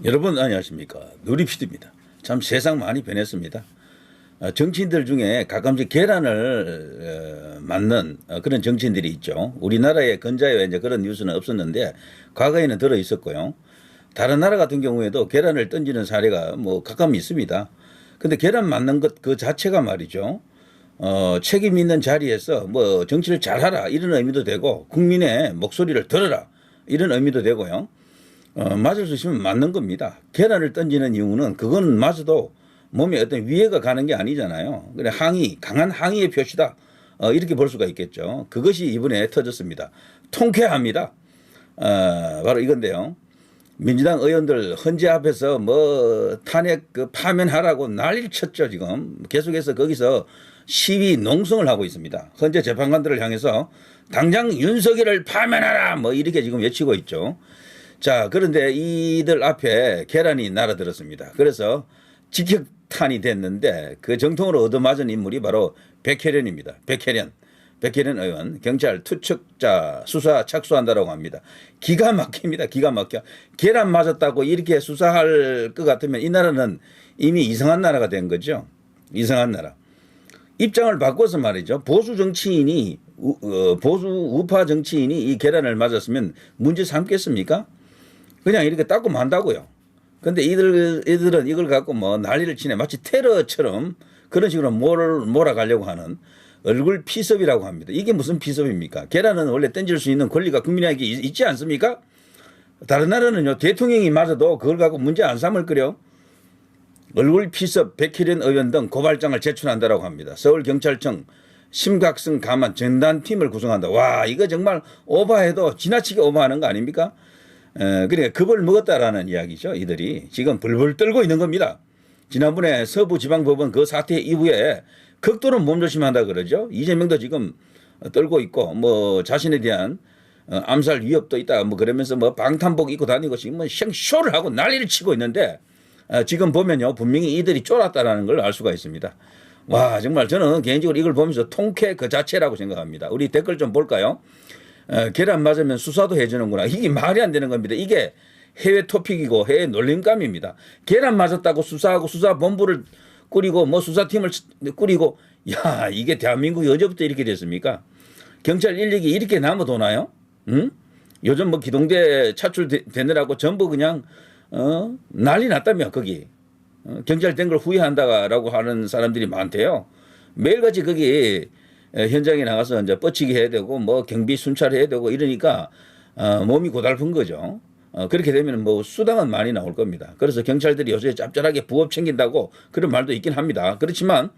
여러분 안녕하십니까. 누리피디입니다. 참 세상 많이 변했습니다. 정치인들 중에 가끔씩 계란을 맞는 그런 정치인들이 있죠. 우리나라의 근자에 이제 그런 뉴스는 없었는데 과거에는 들어 있었고요. 다른 나라 같은 경우에도 계란을 던지는 사례가 뭐 가끔 있습니다. 근데 계란 맞는 것 그 자체가 말이죠. 책임 있는 자리에서 뭐 정치를 잘하라 이런 의미도 되고 국민의 목소리를 들어라 이런 의미도 되고요. 맞을 수 있으면 맞는 겁니다. 계란을 던지는 이유는 그건 맞아도 몸에 어떤 위해가 가는 게 아니잖아요. 그래 항의, 강한 항의의 표시다. 이렇게 볼 수가 있겠죠. 그것이 이번에 터졌습니다. 통쾌합니다. 바로 이건데요. 민주당 의원들 헌재 앞에서 뭐 탄핵 파면하라고 난리를 쳤죠. 지금 계속해서 거기서 시위 농성을 하고 있습니다. 헌재 재판관들을 향해서 당장 윤석열을 파면하라 뭐 이렇게 지금 외치고 있죠. 자, 그런데 이들 앞에 계란이 날아들었습니다. 그래서 직격탄이 됐는데 그 정통으로 얻어맞은 인물이 바로 백혜련입니다. 백혜련 의원, 경찰 투척자 수사 착수한다라고 합니다. 기가 막힙니다. 기가 막혀. 계란 맞았다고 이렇게 수사할 것 같으면 이 나라는 이미 이상한 나라가 된 거죠. 이상한 나라. 입장을 바꿔서 말이죠. 보수 정치인이 보수 우파 정치인이 이 계란을 맞았으면 문제 삼겠습니까? 그냥 이렇게 닦고 만다고요. 근데 이들은 이걸 갖고 뭐 난리를 치네. 마치 테러처럼 그런 식으로 몰아가려고 하는 얼굴 피섭이라고 합니다. 이게 무슨 피섭입니까? 계란은 원래 던질 수 있는 권리가 국민에게 있지 않습니까? 다른 나라는요. 대통령이 맞아도 그걸 갖고 문제 안 삼을 거려. 얼굴 피섭 백혜련 의원 등 고발장을 제출한다라고 합니다. 서울경찰청 심각성 감안 전단팀을 구성한다. 와, 이거 정말 오버해도 지나치게 오버하는 거 아닙니까? 그러니까 겁을 먹었다라는 이야기죠. 이들이 지금 불불 떨고 있는 겁니다. 지난번에 서부지방법원 그 사태 이후에 극도로 몸조심한다 그러죠. 이재명도 지금 떨고 있고 뭐 자신에 대한 암살 위협도 있다 뭐 그러면서 뭐 방탄복 입고 다니고 지금 뭐 쇼를 하고 난리를 치고 있는데 지금 보면요 분명히 이들이 쫄았다라는 걸 알 수가 있습니다. 와 정말 저는 개인적으로 이걸 보면서 통쾌 그 자체라고 생각합니다. 우리 댓글 좀 볼까요? 계란 맞으면 수사도 해주는구나. 이게 말이 안 되는 겁니다. 이게 해외 토픽이고 해외 놀림감입니다. 계란 맞았다고 수사하고 수사본부를 꾸리고 뭐 수사팀을 꾸리고 야 이게 대한민국이 언제부터 이렇게 됐습니까? 경찰 인력이 이렇게 남아도나요? 응? 요즘 뭐 기동대 차출되느라고 전부 그냥 난리 났다며 거기. 경찰 된 걸 후회한다라고 하는 사람들이 많대요. 매일같이 거기 현장에 나가서 이제 뻗치기 해야 되고 뭐 경비 순찰해야 되고 이러니까 몸이 고달픈 거죠. 그렇게 되면 뭐 수당은 많이 나올 겁니다. 그래서 경찰들이 요새 짭짤하게 부업 챙긴다고 그런 말도 있긴 합니다. 그렇지만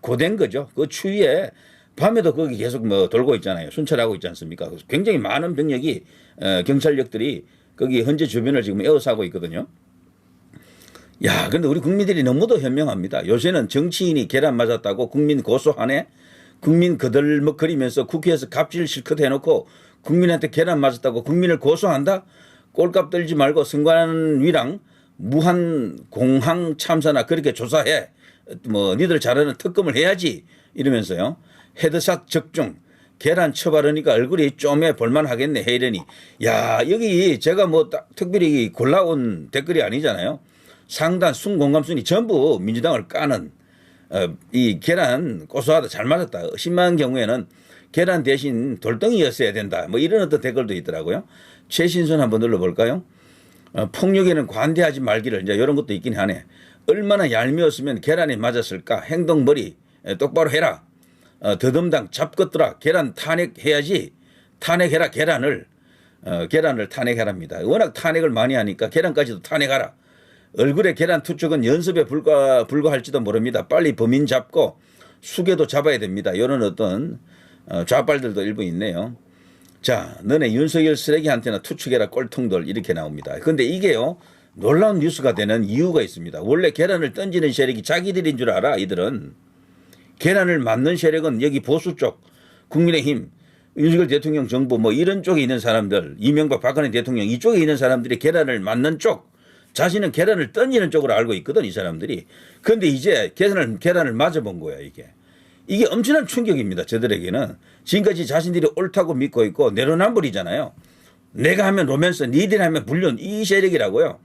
고된 거죠. 그 추위에 밤에도 거기 계속 뭐 돌고 있잖아요. 순찰하고 있지 않습니까? 굉장히 많은 병력이 경찰력들이 거기 현재 주변을 지금 에워싸고 있거든요. 야, 근데 우리 국민들이 너무도 현명합니다. 요새는 정치인이 계란 맞았다고 국민 고소하네. 국민 거들먹거리면서 국회에서 갑질 실컷 해놓고 국민한테 계란 맞았다고 국민을 고소한다? 꼴값 들지 말고 선관위랑 무한 공항 참사나 그렇게 조사해. 뭐 니들 잘하는 특검을 해야지 이러면서요. 헤드샷 적중. 계란 쳐바르니까 얼굴이 쪼매 볼만하겠네 혜련이. 야 여기 제가 뭐 특별히 골라온 댓글이 아니잖아요. 상단 순공감순이 전부 민주당을 까는 이 계란 고소하다 잘 맞았다. 심한 경우에는 계란 대신 돌덩이였어야 된다. 뭐 이런 어떤 댓글도 있더라고요. 최신선 한번 눌러볼까요? 폭력에는 관대하지 말기를 이제 이런 것도 있긴 하네. 얼마나 얄미웠으면 계란이 맞았을까. 행동머리 똑바로 해라. 더듬당 잡것들아 계란 탄핵해야지. 탄핵해라 계란을. 계란을 탄핵하랍니다. 워낙 탄핵을 많이 하니까 계란까지도 탄핵하라. 얼굴에 계란 투척은 연습에 불과할지도 모릅니다. 빨리 범인 잡고 수개도 잡아야 됩니다. 이런 어떤 좌빨들도 일부 있네요. 자, 너네 윤석열 쓰레기한테나 투척해라 꼴통들 이렇게 나옵니다. 그런데 이게요. 놀라운 뉴스가 되는 이유가 있습니다. 원래 계란을 던지는 세력이 자기들인 줄 알아 이들은. 계란을 맞는 세력은 여기 보수 쪽 국민의힘 윤석열 대통령 정부 뭐 이런 쪽에 있는 사람들 이명박 박근혜 대통령 이쪽에 있는 사람들이 계란을 맞는 쪽 자신은 계란을 던지는 쪽으로 알고 있거든 이 사람들이. 그런데 이제 계란을 맞아본 거야 이게. 이게 엄청난 충격입니다. 저들에게는. 지금까지 자신들이 옳다고 믿고 있고 내로남불이잖아요. 내가 하면 로맨스 니들이 하면 불륜 이 세력이라고요.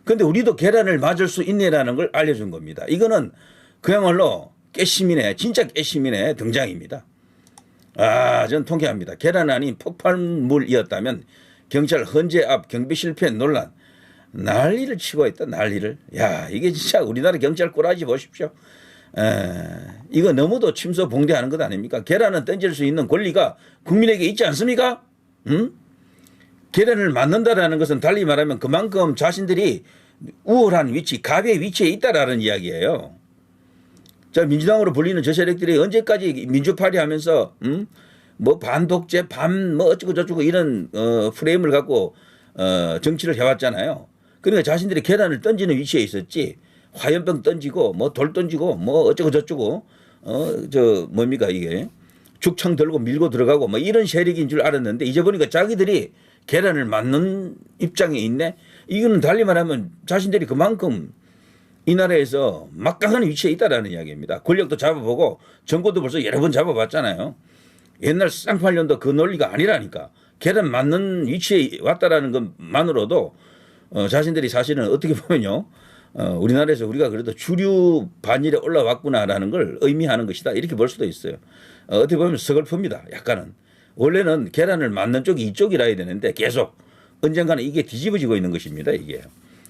그런데 우리도 계란을 맞을 수 있네라는 걸 알려준 겁니다. 이거는 그야말로 깨시민의 진짜 깨시민의 등장입니다. 전 통쾌합니다. 계란 아닌 폭발물이었다면 경찰 헌재 앞 경비 실패 논란 난리를 치고 있다. 난리를. 야, 이게 진짜 우리나라 경찰 꼬라지 보십시오. 이거 너무도 침소봉대하는 것 아닙니까? 계란은 던질 수 있는 권리가 국민에게 있지 않습니까? 응? 계란을 맞는다라는 것은 달리 말하면 그만큼 자신들이 우월한 위치, 갑의 위치에 있다라는 이야기예요. 자, 민주당으로 불리는 저 세력들이 언제까지 민주파리 하면서 뭐 반독재, 뭐 어쩌고 저쩌고 이런 프레임을 갖고 정치를 해왔잖아요. 그러니까 자신들이 계란을 던지는 위치에 있었지. 화염병 던지고 뭐 돌 던지고 뭐 어쩌고 저쩌고 뭡니까 이게 죽창 들고 밀고 들어가고 뭐 이런 세력인 줄 알았는데 이제 보니까 자기들이 계란을 맞는 입장에 있네. 이거는 달리 말하면 자신들이 그만큼 이 나라에서 막강한 위치에 있다라는 이야기입니다. 권력도 잡아보고 정권도 벌써 여러 번 잡아봤잖아요. 옛날 쌍팔년도 그 논리가 아니라니까. 계란 맞는 위치에 왔다라는 것만으로도 자신들이 사실은 어떻게 보면요. 우리나라에서 우리가 그래도 주류 반열에 올라왔구나라는 걸 의미하는 것이다. 이렇게 볼 수도 있어요. 어떻게 보면 서글픕니다. 약간은. 원래는 계란을 맞는 쪽이 이쪽이라 해야 되는데 계속 언젠가는 이게 뒤집어지고 있는 것입니다. 이게.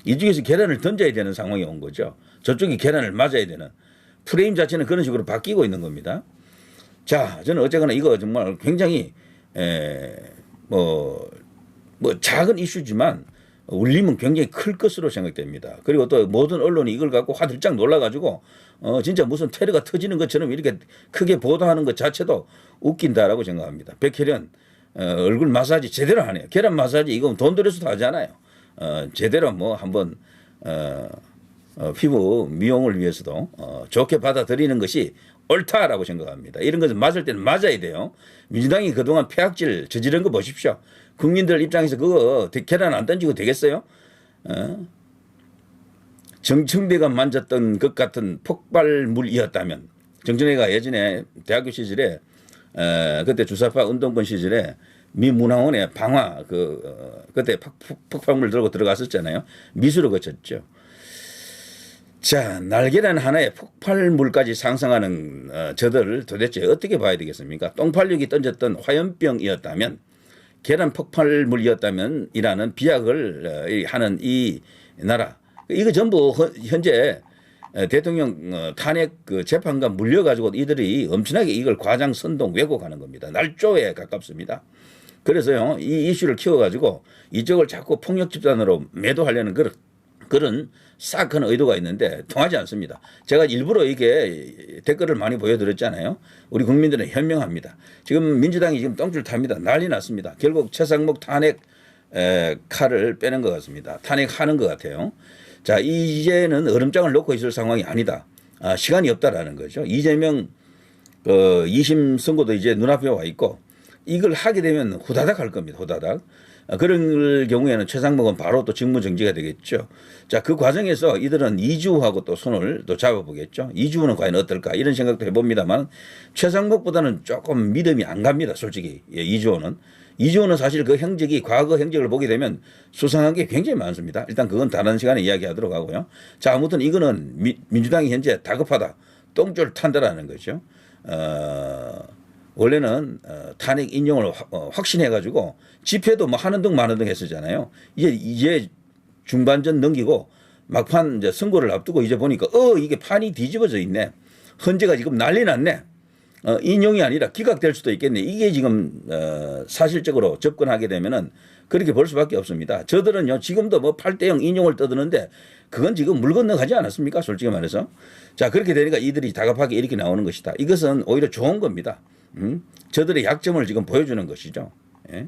이쪽에서 계란을 던져야 되는 상황이 온 거죠. 저쪽이 계란을 맞아야 되는. 프레임 자체는 그런 식으로 바뀌고 있는 겁니다. 자, 저는 어쨌거나 이거 정말 굉장히 작은 이슈지만 울림은 굉장히 클 것으로 생각됩니다. 그리고 또 모든 언론이 이걸 갖고 화들짝 놀라가지고 진짜 무슨 테러가 터지는 것처럼 이렇게 크게 보도하는 것 자체도 웃긴다라고 생각합니다. 백혜련 얼굴 마사지 제대로 하네요. 계란 마사지 이거 돈 들여서도 하잖아요. 제대로 뭐 한번 피부 미용을 위해서도 좋게 받아들이는 것이 옳다라고 생각합니다. 이런 것은 맞을 때는 맞아야 돼요. 민주당이 그동안 폐악질 저지른 거 보십시오. 국민들 입장에서 그거 계란 안 던지고 되겠어요? 정청래가 만졌던 것 같은 폭발물이었다면 정청래가 예전에 대학교 시절에 그때 주사파 운동권 시절에 미 문화원의 방화 그때 폭발물 들고 들어갔었잖아요. 미수로 거쳤죠. 자, 날개란 하나의 폭발물까지 상상하는 저들을 도대체 어떻게 봐야 되겠습니까? 똥팔육이 던졌던 화염병이었다면 계란 폭발물이었다면 이라는 비약을 하는 이 나라. 이거 전부 현재 대통령 탄핵 재판과 물려가지고 이들이 엄청나게 이걸 과장 선동 왜곡하는 겁니다. 날조에 가깝습니다. 그래서요, 이 이슈를 키워가지고 이쪽을 자꾸 폭력 집단으로 매도하려는 그런 싹한 의도가 있는데 통하지 않습니다. 제가 일부러 이게 댓글을 많이 보여드렸잖아요. 우리 국민들은 현명합니다. 지금 민주당이 지금 똥줄 탑니다. 난리 났습니다. 결국 최상목 탄핵 칼을 빼는 것 같습니다. 탄핵하는 것 같아요. 자, 이제는 얼음장을 놓고 있을 상황이 아니다. 시간이 없다라는 거죠. 이재명 2심 선고도 이제 눈앞에 와 있고 이걸 하게 되면 후다닥 할 겁니다. 후다닥. 그런 경우에는 최상목은 바로 또 직무정지가 되겠죠. 자, 그 과정에서 이들은 이주호하고 또 손을 또 잡아보겠죠. 이주호는 과연 어떨까 이런 생각도 해봅니다만 최상목보다는 조금 믿음이 안 갑니다. 솔직히. 예, 이주호는 사실 그 행적이 과거 행적을 보게 되면 수상한 게 굉장히 많습니다. 일단 그건 다른 시간에 이야기하도록 하고요. 자, 아무튼 이거는 민주당이 현재 다급하다. 똥줄 탄다라는 거죠. 원래는 탄핵 인용을 확신해가지고 집회도 뭐 하는 등 마는 등 했었잖아요. 이제 중반전 넘기고 막판 이제 선거를 앞두고 이제 보니까 이게 판이 뒤집어져 있네. 헌재가 지금 난리 났네. 인용이 아니라 기각될 수도 있겠네. 이게 지금 사실적으로 접근하게 되면은 그렇게 볼 수밖에 없습니다. 저들은요 지금도 뭐 8대0 인용을 떠드는데 그건 지금 물 건너가지 않았습니까? 솔직히 말해서. 자, 그렇게 되니까 이들이 다급하게 이렇게 나오는 것이다. 이것은 오히려 좋은 겁니다. 저들의 약점을 지금 보여주는 것이죠. 예.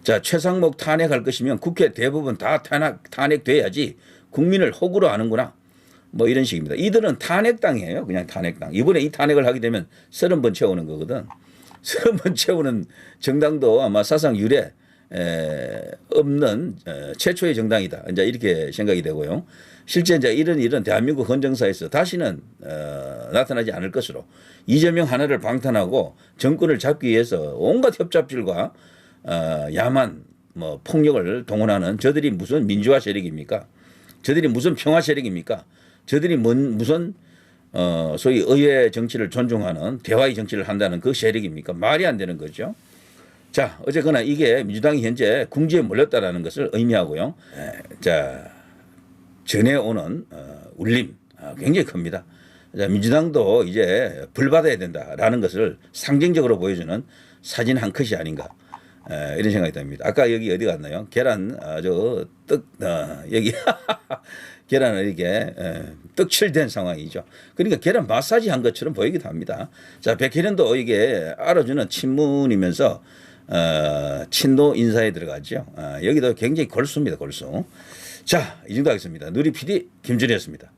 자, 최상목 탄핵할 것이면 국회 대부분 다 탄핵돼야지 국민을 호구로 하는구나. 뭐 이런 식입니다. 이들은 탄핵당이에요. 그냥 탄핵당. 이번에 이 탄핵을 하게 되면 30번 채우는 거거든. 30번 채우는 정당도 아마 사상 유례 없는 최초의 정당이다. 이제 이렇게 생각이 되고요. 실제 이제 이런 대한민국 헌정사에서 다시는 나타나지 않을 것으로 이재명 하나를 방탄하고 정권을 잡기 위해서 온갖 협잡질과 야만 뭐 폭력을 동원하는 저들이 무슨 민주화 세력입니까? 저들이 무슨 평화 세력입니까? 저들이 무슨 소위 의회 정치를 존중하는 대화의 정치를 한다는 그 세력입니까? 말이 안 되는 거죠. 자, 어쨌거나 이게 민주당이 현재 궁지에 몰렸다라는 것을 의미하고요. 자, 전해오는 울림 굉장히 큽니다. 자, 민주당도 이제 벌받아야 된다라는 것을 상징적으로 보여주는 사진 한 컷이 아닌가 이런 생각이 듭니다. 아까 여기 어디 갔나요? 계란 여기 계란을 이렇게 떡칠된 상황이죠. 그러니까 계란 마사지 한 것처럼 보이기도 합니다. 자, 백혜련도 이게 알아주는 친문이면서 친노 인사에 들어가죠. 여기도 굉장히 골수입니다. 골수. 자, 이 정도 하겠습니다. 누리 PD 김준희였습니다.